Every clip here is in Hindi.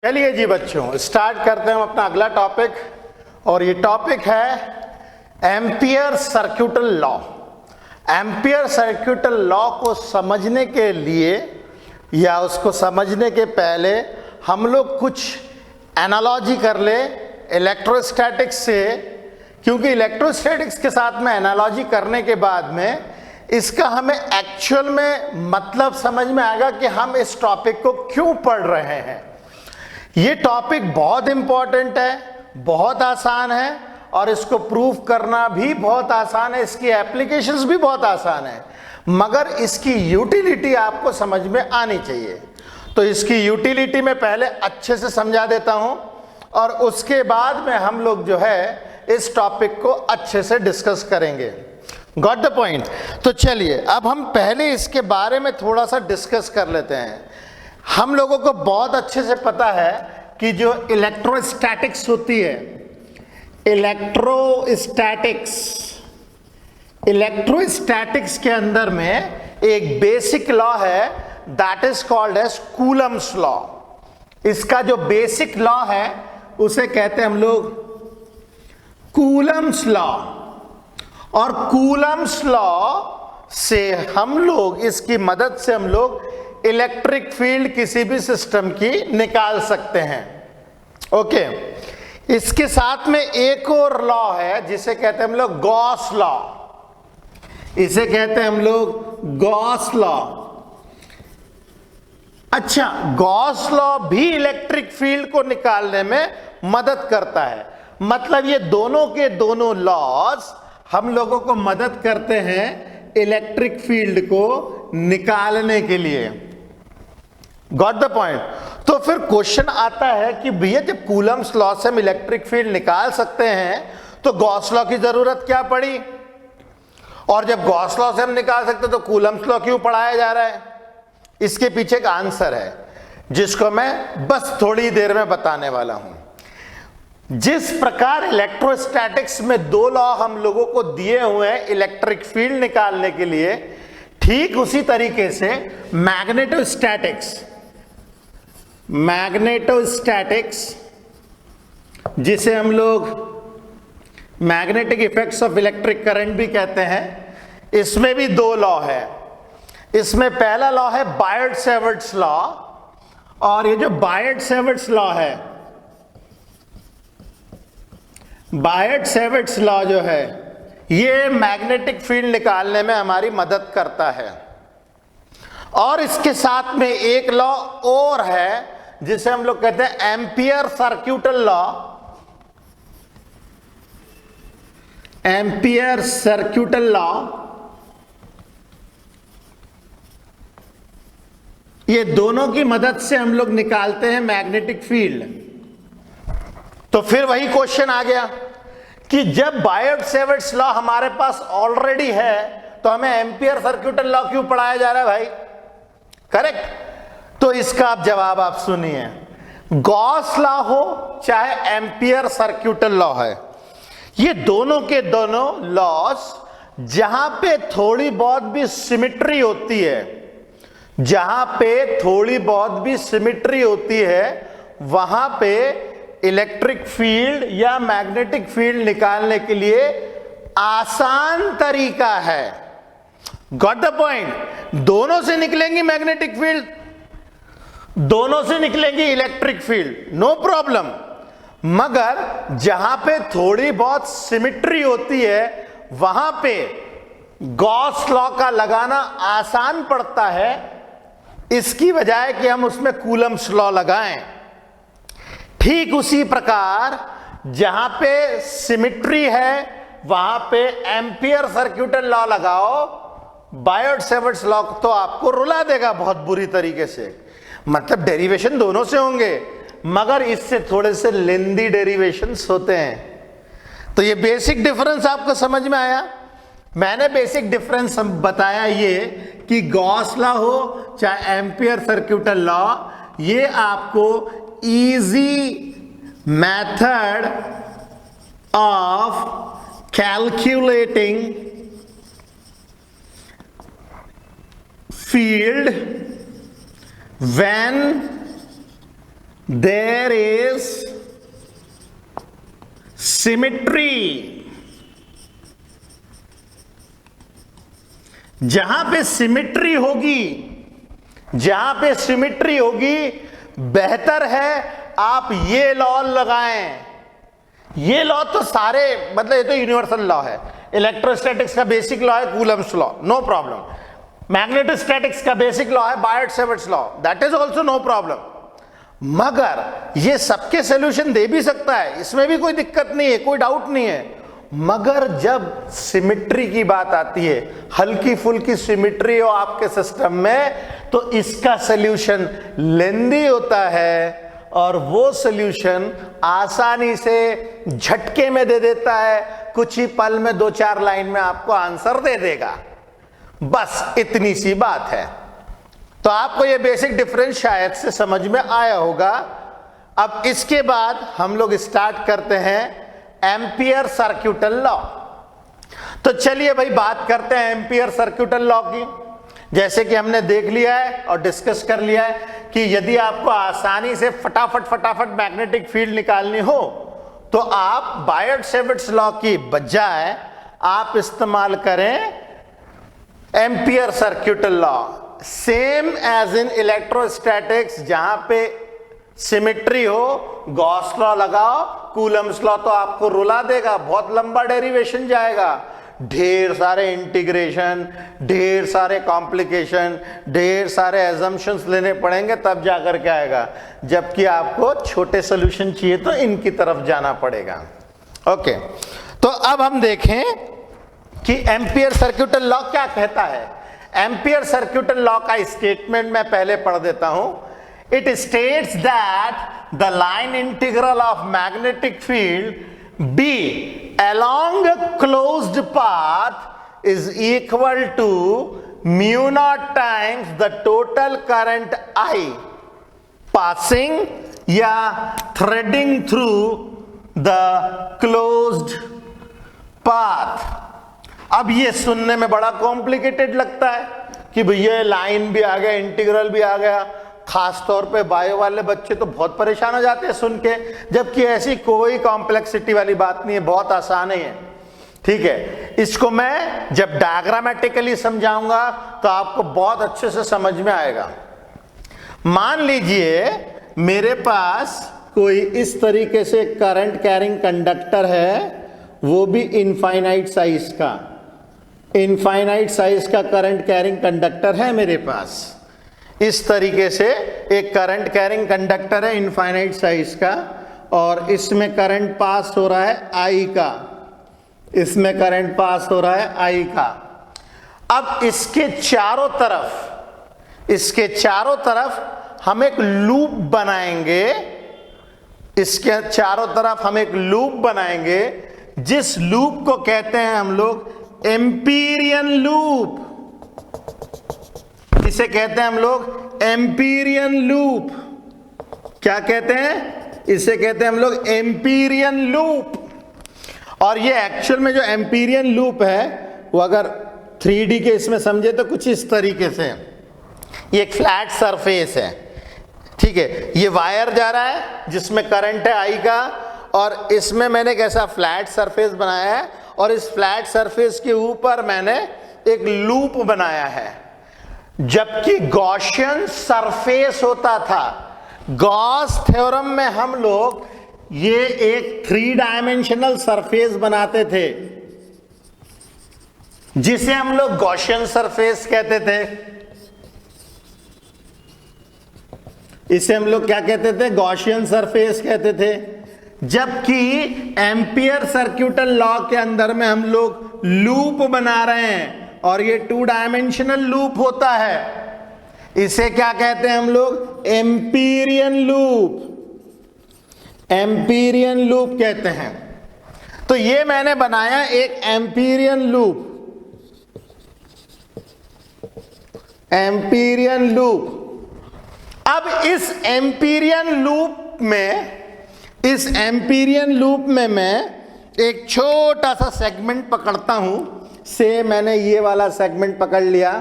चलिए जी बच्चों, स्टार्ट करते हैं हम अपना अगला टॉपिक। और ये टॉपिक है ampere circuital law. Ampere circuital law को समझने के लिए या उसको समझने के पहले हम लोग कुछ एनालॉजी कर ले इलेक्ट्रोस्टैटिक्स से, क्योंकि इलेक्ट्रोस्टैटिक्स के साथ में एनालॉजी करने के बाद में इसका हमें एक्चुअल में मतलब समझ में आएगा कि हम इस टॉपिक को क्यों पढ़ रहे हैं। ये टॉपिक बहुत इंपॉर्टेंट है, बहुत आसान है और इसको प्रूव करना भी बहुत आसान है, इसकी एप्लीकेशंस भी बहुत आसान है, मगर इसकी यूटिलिटी आपको समझ में आनी चाहिए। तो इसकी यूटिलिटी में पहले अच्छे से समझा देता हूं और उसके बाद में हम लोग जो है इस टॉपिक को अच्छे से डिस्कस करेंगे। Got the point? तो चलिए अब हम पहले इसके बारे में थोड़ा सा डिस्कस कर लेते हैं। हम लोगों को बहुत अच्छे से पता है कि जो इलेक्ट्रोस्टैटिक्स होती है, इलेक्ट्रोस्टैटिक्स के अंदर में एक बेसिक लॉ है that is called as Coulomb's law. इसका जो बेसिक लॉ है उसे कहते हैं हम लोग कूलम्स लॉ। और कूलम्स लॉ से हम लोग, इसकी मदद से हम लोग इलेक्ट्रिक फील्ड किसी भी सिस्टम की निकाल सकते हैं। ओके, इसके साथ में एक और लॉ है जिसे कहते हैं हम लोग गॉस लॉ। इसे कहते हैं हम लोग गॉस लॉ। अच्छा, गॉस लॉ भी इलेक्ट्रिक फील्ड को निकालने में मदद करता है। मतलब ये दोनों के दोनों लॉज हम लोगों को मदद करते हैं इलेक्ट्रिक फील्ड को निकालने के लिए। Got the point? तो फिर क्वेश्चन आता है कि भैया जब कूलम्स लॉ से हम इलेक्ट्रिक फील्ड निकाल सकते हैं तो गॉस लॉ की जरूरत क्या पड़ी? और जब गॉस लॉ से हम निकाल सकते तो कूलम्स लॉ क्यों पढ़ाया जा रहा है? इसके पीछे एक आंसर है जिसको मैं बस थोड़ी देर में बताने वाला हूं। जिस प्रकार इलेक्ट्रोस्टैटिक्स में दो लॉ हम लोगों को दिए हुए हैं इलेक्ट्रिक फील्ड निकालने के लिए, ठीक उसी तरीके से मैग्नेटोस्टैटिक्स, जिसे हम लोग magnetic effects of electric current भी कहते हैं, इसमें भी दो लॉ है। इसमें पहला लॉ है बायर्ड-सेवर्ट्स लॉ। और ये जो बायर्ड-सेवर्ट्स लॉ है, बायर्ड-सेवर्ट्स लॉ जो है ये मैग्नेटिक फील्ड निकालने में हमारी मदद करता है। और इसके साथ में एक लॉ और है जिसे हम लोग कहते हैं ampere circuital law. Ampere circuital law, ये दोनों की मदद से हम लोग निकालते हैं मैग्नेटिक फील्ड। तो फिर वही क्वेश्चन आ गया कि जब बायर्ड-सेवर्ट्स लॉ हमारे पास ऑलरेडी है तो हमें एम्पियर सर्क्यूटल लॉ क्यों पढ़ाया जा रहा है भाई? करेक्ट? तो इसका आप जवाब आप सुनिए। गॉस लॉ हो चाहे एम्पियर सर्क्यूटल लॉ है, ये दोनों के दोनों लॉस जहां पे थोड़ी बहुत भी सिमिट्री होती है, जहां पे थोड़ी बहुत भी सिमिट्री होती है वहां पे इलेक्ट्रिक फील्ड या मैग्नेटिक फील्ड निकालने के लिए आसान तरीका है। Got the point? दोनों से निकलेंगी मैग्नेटिक फील्ड, दोनों से निकलेंगी इलेक्ट्रिक फील्ड, नो प्रॉब्लम। मगर जहां पे थोड़ी बहुत सिमिट्री होती है वहां पे गॉस लॉ का लगाना आसान पड़ता है, इसकी बजाय कि हम उसमें कूलम्स लॉ लगाएं। ठीक उसी प्रकार जहां पे सिमिट्री है वहां पे एम्पियर सर्क्यूटल लॉ लगाओ, बायर्ड-सेवर्ट्स लॉ तो आपको रुला देगा बहुत बुरी तरीके से। मतलब डेरिवेशन दोनों से होंगे मगर इससे थोड़े से लेंदी डेरिवेशंस होते हैं। तो ये बेसिक डिफरेंस आपको समझ में आया? मैंने बेसिक डिफरेंस बताया ये कि गॉस लॉ हो चाहे एम्पियर सर्क्यूटल लॉ, ये आपको easy method of calculating field when there is symmetry. जहां पे सिमेट्री होगी, जहां पे सिमेट्री होगी, बेहतर है आप ये लॉ लगाएं। ये लॉ तो सारे, मतलब ये तो यूनिवर्सल लॉ है। इलेक्ट्रोस्टैटिक्स का बेसिक लॉ है Coulomb's law, no problem. Magnetostatics का बेसिक लॉ है Biot Savart's law, that is also no problem. मगर ये सबके सॉल्यूशन दे भी सकता है, इसमें भी कोई दिक्कत नहीं है, कोई डाउट नहीं है। मगर जब सिमेट्री की बात आती है, हल्की फुल्की सिमेट्री हो आपके सिस्टम में, तो इसका सॉल्यूशन लेंदी होता है और वो सॉल्यूशन आसानी से झटके में दे देता है, कुछ ही पल में 2-4 लाइन में आपको आंसर दे देगा। बस इतनी सी बात है। तो आपको ये बेसिक डिफरेंस शायद से समझ में आया होगा। अब इसके बाद हम लोग स्टार्ट करते हैं एम्पियर सर्क्यूटल लॉ। तो चलिए भाई बात करते हैं एम्पियर सर्क्यूटल लॉ की। जैसे कि हमने देख लिया है और डिस्कस कर लिया है कि यदि आपको आसानी से फटाफट मैग्नेटिक फील्ड निकालनी हो तो आप बायट-सैवर्ट्स लॉ की बजाय आप इस्तेमाल करें Ampere circuital law. Same as in electrostatics, जहां पे सिमेट्री हो गॉस लॉ लगाओ, कूलम्स लॉ तो आपको रुला देगा, बहुत लंबा डेरिवेशन जाएगा, ढेर सारे इंटीग्रेशन, ढेर सारे कॉम्प्लिकेशन, ढेर सारे एजम्पशंस लेने पड़ेंगे, तब जाकर के आएगा। जबकि आपको छोटे सॉल्यूशन चाहिए तो इनकी तरफ जाना पड़ेगा। ओके, तो अब हम देखें कि एम्पियर सर्क्यूटल लॉ क्या कहता है। एम्पियर सर्क्यूटल लॉ का स्टेटमेंट मैं पहले पढ़ देता हूं। It states that the line integral of magnetic field B along a closed path is equal to mu naught times the total current I passing या threading through the closed path। अब ये सुनने में बड़ा कॉम्प्लिकेटेड लगता है कि भैया लाइन भी आ गया, इंटीग्रल भी आ गया। खास तौर पे बायो वाले बच्चे तो बहुत परेशान हो जाते हैं सुन के, जबकि ऐसी कोई कॉम्प्लेक्सिटी वाली बात नहीं है, बहुत आसान है। ठीक है, इसको मैं जब डायग्रामेटिकली समझाऊंगा तो आपको बहुत अच्छे से समझ में आएगा। मान लीजिए मेरे पास कोई इस तरीके से करंट कैरिंग कंडक्टर है, वो भी इनफाइनाइट साइज का, इनफाइनाइट साइज का करंट कैरिंग कंडक्टर है मेरे पास। इस तरीके से एक करंट कैरिंग कंडक्टर है इनफाइनाइट साइज का, और इसमें करंट पास हो रहा है आई का, इसमें करंट पास हो रहा है आई का। अब इसके चारों तरफ, इसके चारों तरफ हम एक लूप बनाएंगे, इसके चारों तरफ हम एक लूप बनाएंगे, जिस लूप को कहते हैं हम लोग एम्पीरियन लूप। इसे कहते हैं हम लोग एम्पीरियन लूप। क्या कहते हैं? इसे कहते हैं हम लोग एम्पीरियन लूप। और ये एक्चुअल में जो एम्पीरियन लूप है वो अगर 3D के इसमें समझे तो कुछ इस तरीके से, ये एक फ्लैट सरफेस है। ठीक है, ये वायर जा रहा है जिसमें करंट है आई का, और इसमें मैंने एक ऐसा फ्लैट सरफेस बनाया है, और इस फ्लैट सरफेस के ऊपर मैंने एक लूप बनाया है। जबकि गॉसियन सरफेस होता था, गॉस थ्योरम में हम लोग ये एक 3 डायमेंशनल सरफेस बनाते थे, जिसे हम लोग गॉसियन सरफेस कहते थे। इसे हम लोग क्या कहते थे? गॉसियन सरफेस कहते थे। जबकि एम्पियर सर्क्यूटल लॉ के अंदर में हम लोग लूप बना रहे हैं, और ये 2 डायमेंशनल लूप होता है। इसे क्या कहते हैं हम लोग? एम्पीरियन लूप, एम्पीरियन लूप कहते हैं। तो ये मैंने बनाया एक एम्पीरियन लूप, एम्पीरियन लूप। अब इस एम्पीरियन लूप में, इस एम्पीरियन लूप में मैं एक छोटा सा सेगमेंट पकड़ता हूं। से मैंने ये वाला सेगमेंट पकड़ लिया,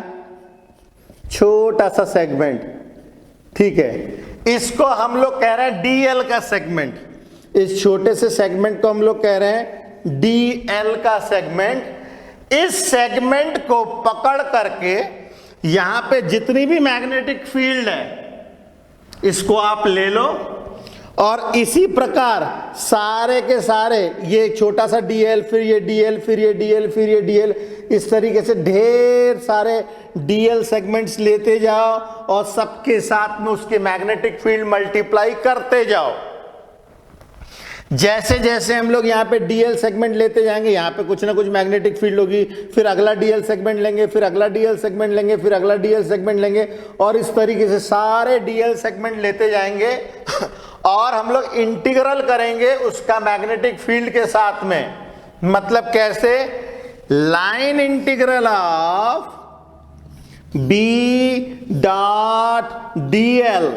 छोटा सा सेगमेंट। ठीक है। इसको हम लोग कह रहे हैं डीएल का सेगमेंट, इस छोटे से सेगमेंट को हम लोग कह रहे हैं डीएल का सेगमेंट। इस सेगमेंट को पकड़ करके यहां पे जितनी भी मैग्नेटिक फील्ड है इसको आप ले लो, और इसी प्रकार सारे के सारे, ये एक छोटा सा डीएल, फिर ये डीएल, फिर ये डीएल, फिर ये डीएल, इस तरीके से ढेर सारे डीएल सेगमेंट्स लेते जाओ और सबके साथ में उसके मैग्नेटिक फील्ड मल्टीप्लाई करते जाओ। जैसे जैसे हम लोग यहाँ पे डीएल सेगमेंट लेते जाएंगे, यहाँ पे कुछ ना कुछ मैग्नेटिक फील्ड होगी, फिर अगला डीएल सेगमेंट लेंगे, फिर अगला डीएल सेगमेंट लेंगे, फिर अगला डीएल सेगमेंट लेंगे, और इस तरीके से सारे डीएल सेगमेंट लेते जाएंगे और हम लोग इंटीग्रल करेंगे उसका मैग्नेटिक फील्ड के साथ में। मतलब कैसे? Line integral of B dot dl,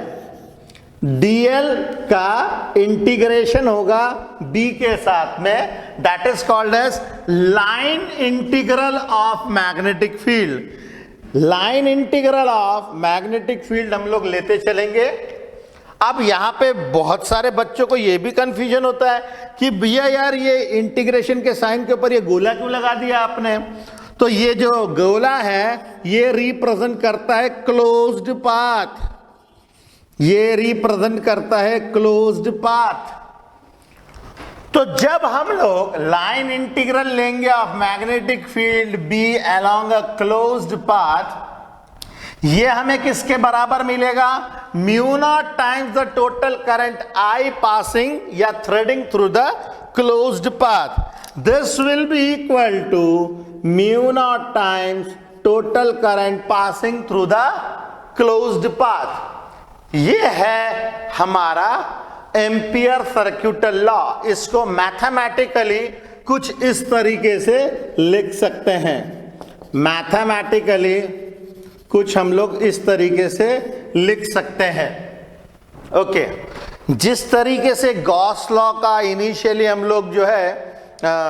dl का इंटीग्रेशन होगा बी के साथ में, that is called as line integral of magnetic field. Line integral of magnetic field हम लोग लेते चलेंगे। अब यहां पे बहुत सारे बच्चों को यह भी कंफ्यूजन होता है कि भैया यार ये इंटीग्रेशन के साइन के ऊपर ये गोला क्यों लगा दिया आपने? तो ये जो गोला है ये रिप्रेजेंट करता है क्लोज्ड पाथ, ये रिप्रेजेंट करता है क्लोज्ड पाथ। तो जब हम लोग लाइन इंटीग्रल लेंगे of magnetic field B along a closed path, ये हमें किसके बराबर मिलेगा? Mu naught times the total current I passing या threading through the closed path. This will be equal to mu naught times total current passing through the closed path. ये है हमारा एम्पियर सर्क्यूटल लॉ। इसको मैथमेटिकली कुछ इस तरीके से लिख सकते हैं। मैथमेटिकली कुछ हम लोग इस तरीके से लिख सकते हैं। ओके, जिस तरीके से गॉस लॉ का इनिशियली हम लोग जो है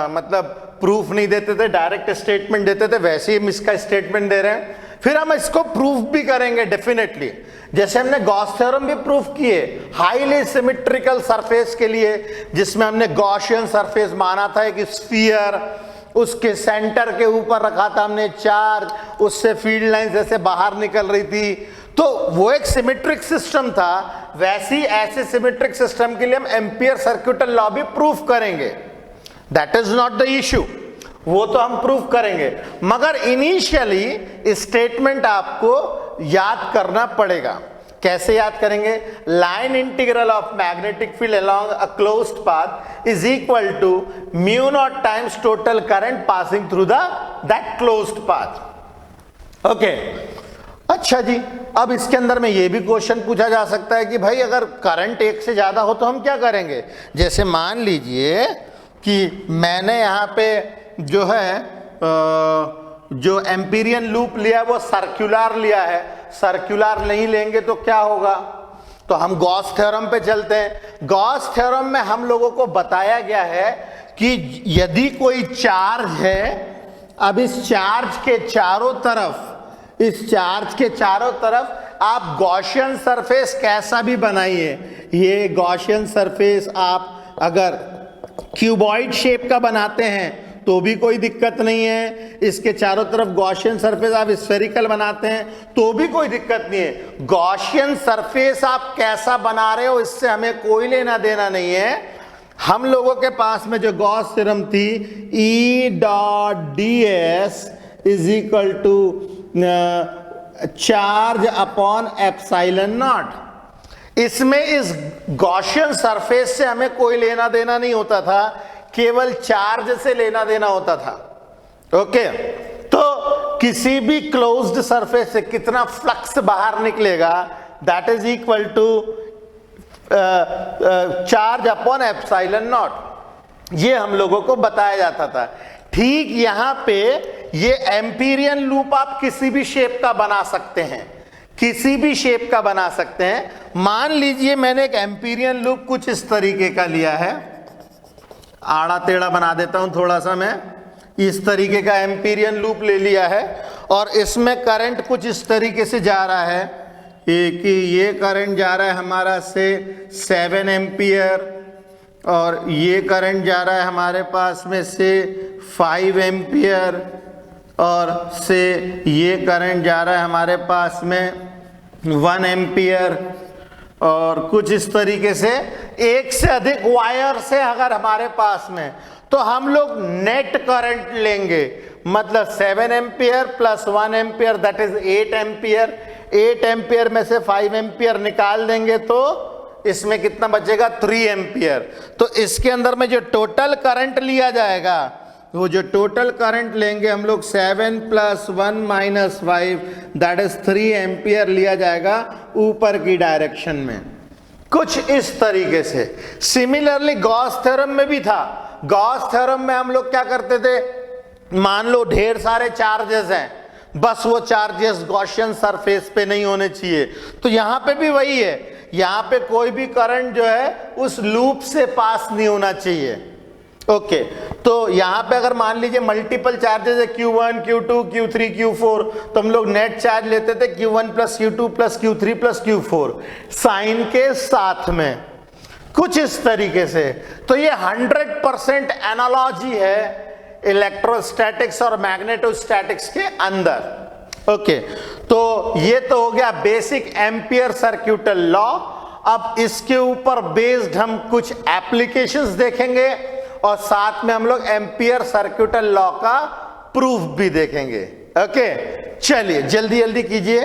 मतलब प्रूफ नहीं देते थे, डायरेक्ट स्टेटमेंट देते थे, वैसे ही हम इसका स्टेटमेंट दे रहे हैं। फिर हम इसको प्रूफ भी करेंगे डेफिनेटली। जैसे हमने गॉस थ्योरम भी प्रूफ किए हाईली सिमेट्रिकल सरफेस के लिए, जिसमें हमने गॉसियन सरफेस माना था, एक स्फीयर, उसके सेंटर के ऊपर रखा था हमने चार्ज, उससे फील्ड लाइन जैसे बाहर निकल रही थी, तो वो एक सिमेट्रिक सिस्टम था। वैसी ऐसे सिमेट्रिक सिस्टम के लिए हम एम्पियर सर्क्यूटल लॉ भी प्रूफ करेंगे। That is not the issue, वो तो हम प्रूफ करेंगे, मगर इनिशियली स्टेटमेंट आपको याद करना पड़ेगा। कैसे याद करेंगे? Line integral of magnetic field along a closed path is equal to mu naught times total current passing through that closed path. Okay, अच्छा जी, अब इसके अंदर में ये भी क्वेश्चन पूछा जा सकता है कि भाई अगर करंट एक से ज्यादा हो तो हम क्या करेंगे? जैसे मान लीजिए कि मैंने यहाँ पे जो है जो एम्पीरियन लूप लिया वो सर्कुलर लिया है, सर्कुलर नहीं लेंगे तो क्या होगा? तो हम गॉस थ्योरम पे चलते हैं। गॉस थ्योरम में हम लोगों को बताया गया है कि यदि कोई चार्ज है, अब इस चार्ज के चारों तरफ, इस चार्ज के चारों तरफ आप गॉसियन सरफेस कैसा भी बनाइए, ये गॉसियन सरफेस आप अगर क्यूबॉइड शेप का बनाते हैं तो भी कोई दिक्कत नहीं है, इसके चारों तरफ गॉसियन सरफेस आप स्फेरिकल बनाते हैं तो भी कोई दिक्कत नहीं है। गॉसियन सरफेस आप कैसा बना रहे हो इससे हमें कोई लेना देना नहीं है। हम लोगों के पास में जो गॉस थ्योरम थी, E dot D S is equal to charge upon epsilon naught. इसमें इस गॉसियन सरफेस से हमें कोई लेना देना नहीं होता था, केवल चार्ज से लेना देना होता था। ओके, तो किसी भी क्लोज्ड सरफेस से कितना फ्लक्स बाहर निकलेगा that is equal to charge upon epsilon naught. ये हम लोगों को बताया जाता था। ठीक यहां पे ये एम्पीरियन लूप आप किसी भी शेप का बना सकते हैं, किसी भी शेप का बना सकते हैं। मान लीजिए मैंने एक एम्पीरियन लूप कुछ इस तरीके का लिया है, आड़ा टेढ़ा बना देता हूं थोड़ा सा, मैं इस तरीके का एम्पीरियन लूप ले लिया है और इसमें करंट कुछ इस तरीके से जा रहा है, कि ये करंट जा रहा है हमारा से 7 एम्पियर और ये करंट जा रहा है हमारे पास में से 5 एम्पियर और से ये करंट जा रहा है हमारे पास में 1 एम्पियर और कुछ इस तरीके से एक से अधिक वायर से अगर हमारे पास में, तो हम लोग नेट करंट लेंगे, मतलब 7 ampere plus 1 ampere that is 8 ampere. 8 ampere में से 5 एम्पियर निकाल देंगे तो इसमें कितना बचेगा 3 एम्पियर। तो इसके अंदर में जो टोटल करंट लिया जाएगा, वो जो टोटल करंट लेंगे हम लोग 7 plus 1 minus 5 that is 3 ampere लिया जाएगा ऊपर की डायरेक्शन में, कुछ इस तरीके से। सिमिलरली गॉस थ्योरम में भी था। गॉस थ्योरम में हम लोग क्या करते थे, मान लो ढेर सारे चार्जेस हैं, बस वो चार्जेस गॉसियन सरफेस पे नहीं होने चाहिए, तो यहां पे भी वही है, यहां पे कोई भी करंट जो है उस लूप से पास नहीं होना चाहिए। ओके, तो यहां पे अगर मान लीजिए मल्टीपल चार्जेस है Q1, Q2, Q3, Q4, तो हम लोग नेट चार्ज लेते थे Q1 plus Q2 plus Q3 plus Q4 sign के साथ में, कुछ इस तरीके से। तो ये 100% एनालॉजी है इलेक्ट्रोस्टैटिक्स और मैग्नेटोस्टैटिक्स के अंदर। ओके, तो ये तो हो गया बेसिक एम्पियर सर्क्यूटल लॉ। अब इसके ऊपर बेस्ड हम कुछ एप्लीकेशंस देखेंगे और साथ में हम लोग एम्पियर सर्क्यूटल लॉ का प्रूफ भी देखेंगे। ओके, चलिए जल्दी जल्दी कीजिए।